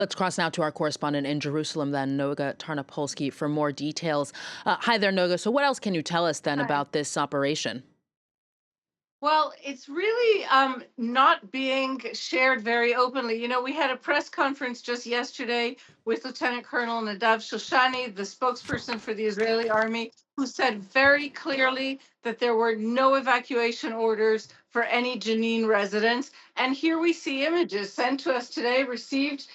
Let's cross now to our correspondent in Jerusalem, then, Noga Tarnopolsky, for more details. Hi there, Noga. So what else can you tell us then Hi. about this operation? Well, it's really not being shared very openly. We had a press conference just yesterday with Lieutenant Colonel Nadav Shoshani, the spokesperson for the Israeli army, who said very clearly that there were no evacuation orders for any Jenin residents. And here we see images sent to us today, received,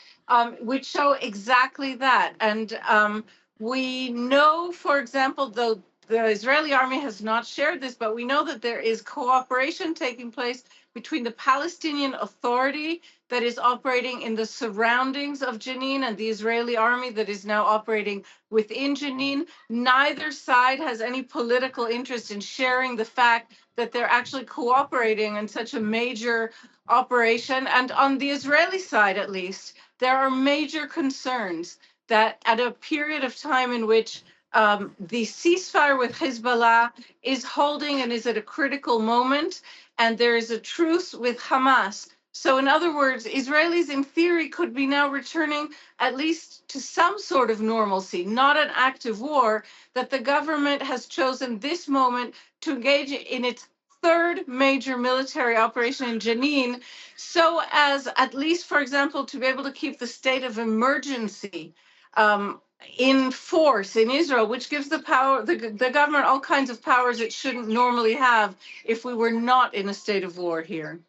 which show exactly that. And we know, for example, though the Israeli army has not shared this, but we know that there is cooperation taking place between the Palestinian Authority that is operating in the surroundings of Jenin and the Israeli army that is now operating within Jenin. Neither side has any political interest in sharing the fact that they're actually cooperating in such a major operation. And on the Israeli side, at least, there are major concerns that at a period of time in which the ceasefire with Hezbollah is holding and is at a critical moment, and there is a truce with Hamas. So, in other words, Israelis in theory could be now returning at least to some sort of normalcy, not an active war, that the government has chosen this moment to engage in its third major military operation in Jenin, so as at least, for example, to be able to keep the state of emergency um, in force in Israel, which gives the government all kinds of powers it shouldn't normally have if we were not in a state of war here.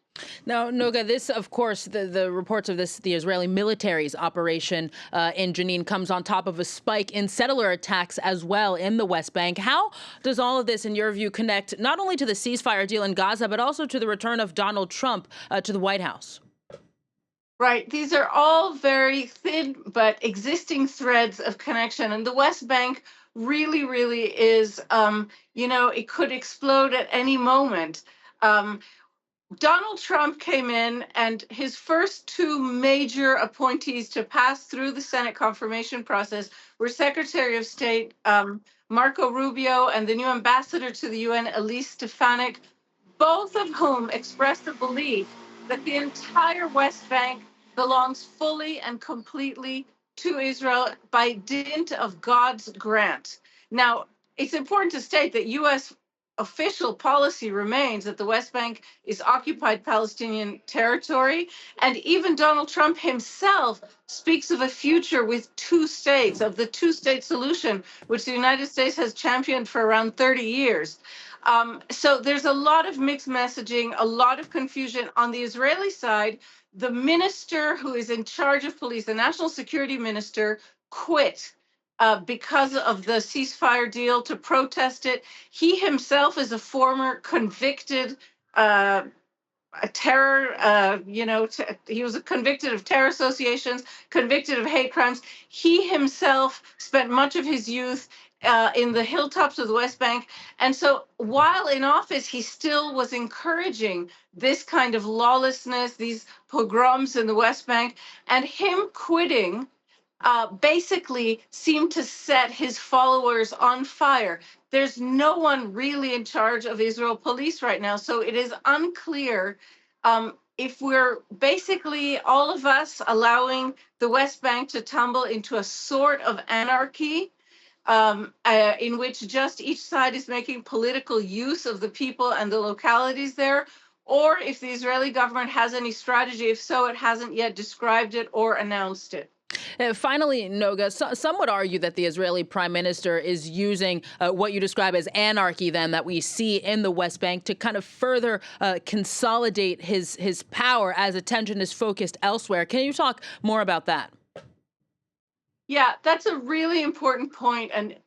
Now, Noga, this, of course, the reports of this, the Israeli military's operation in Jenin comes on top of a spike in settler attacks as well in the West Bank. How does all of this, in your view, connect not only to the ceasefire deal in Gaza, but also to the return of Donald Trump to the White House? Right. These are all very thin but existing threads of connection. And the West Bank really, really is, it could explode at any moment. Um, Donald Trump came in, and his first two major appointees to pass through the Senate confirmation process were Secretary of State Marco Rubio and the new ambassador to the UN, Elise Stefanik, both of whom expressed the belief that the entire West Bank belongs fully and completely to Israel by dint of God's grant. Now, it's important to state that U.S. official policy remains that the West Bank is occupied Palestinian territory. And even Donald Trump himself speaks of a future with two states, of the two-state solution, which the United States has championed for around 30 years. So there's a lot of mixed messaging, a lot of confusion. On the Israeli side, the minister who is in charge of police, the national security minister, quit because of the ceasefire deal to protest it. He himself is a former convicted a terror, he was convicted of terror associations, convicted of hate crimes. He himself spent much of his youth in the hilltops of the West Bank. And so while in office, he still was encouraging this kind of lawlessness, these pogroms in the West Bank, and him quitting basically seemed to set his followers on fire. There's no one really in charge of Israel police right now, so it is unclear if we're basically all of us allowing the West Bank to tumble into a sort of anarchy. In which just each side is making political use of the people and the localities there, or if the Israeli government has any strategy. If so, it hasn't yet described it or announced it. Finally, Noga, some would argue that the Israeli prime minister is using what you describe as anarchy, then, that we see in the West Bank to kind of further consolidate his power as attention is focused elsewhere. Can you talk more about that? Yeah, that's a really important point, and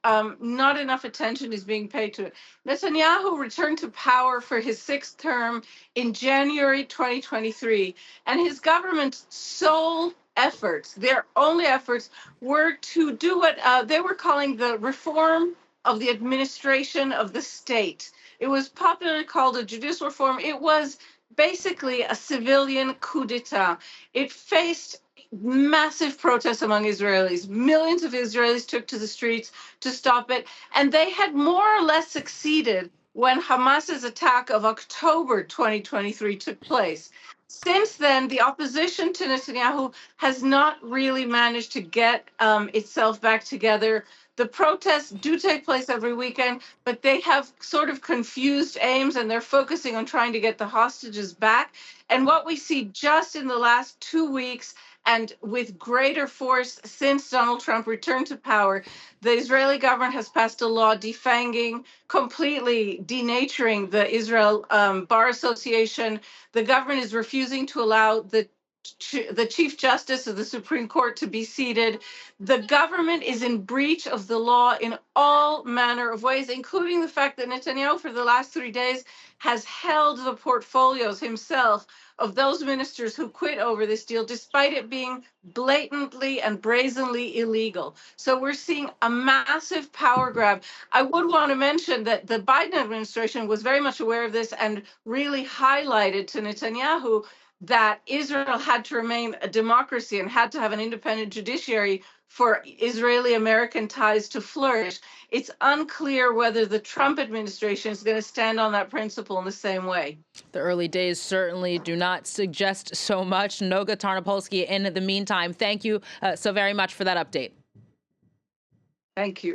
not enough attention is being paid to it. Netanyahu returned to power for his sixth term in January 2023, and his government's sole efforts, their only efforts, were to do what they were calling the reform of the administration of the state. It was popularly called a judicial reform. It was basically a civilian coup d'etat. It faced massive protests among Israelis. Millions of Israelis took to the streets to stop it. And they had more or less succeeded when Hamas's attack of October 2023 took place. Since then, the opposition to Netanyahu has not really managed to get itself back together. The protests do take place every weekend, but they have sort of confused aims and they're focusing on trying to get the hostages back. And what we see just in the last 2 weeks, and with greater force since Donald Trump returned to power, the Israeli government has passed a law defanging, completely denaturing the Israel Bar Association. The government is refusing to allow the Chief Justice of the Supreme Court to be seated. The government is in breach of the law in all manner of ways, including the fact that Netanyahu, for the last 3 days, has held the portfolios himself of those ministers who quit over this deal, despite it being blatantly and brazenly illegal. So we're seeing a massive power grab. I would want to mention that the Biden administration was very much aware of this and really highlighted to Netanyahu that Israel had to remain a democracy and had to have an independent judiciary for Israeli-American ties to flourish. It's unclear whether the Trump administration is going to stand on that principle in the same way. The early days certainly do not suggest so much. Noga Tarnopolsky, in the meantime, thank you so very much for that update. Thank you.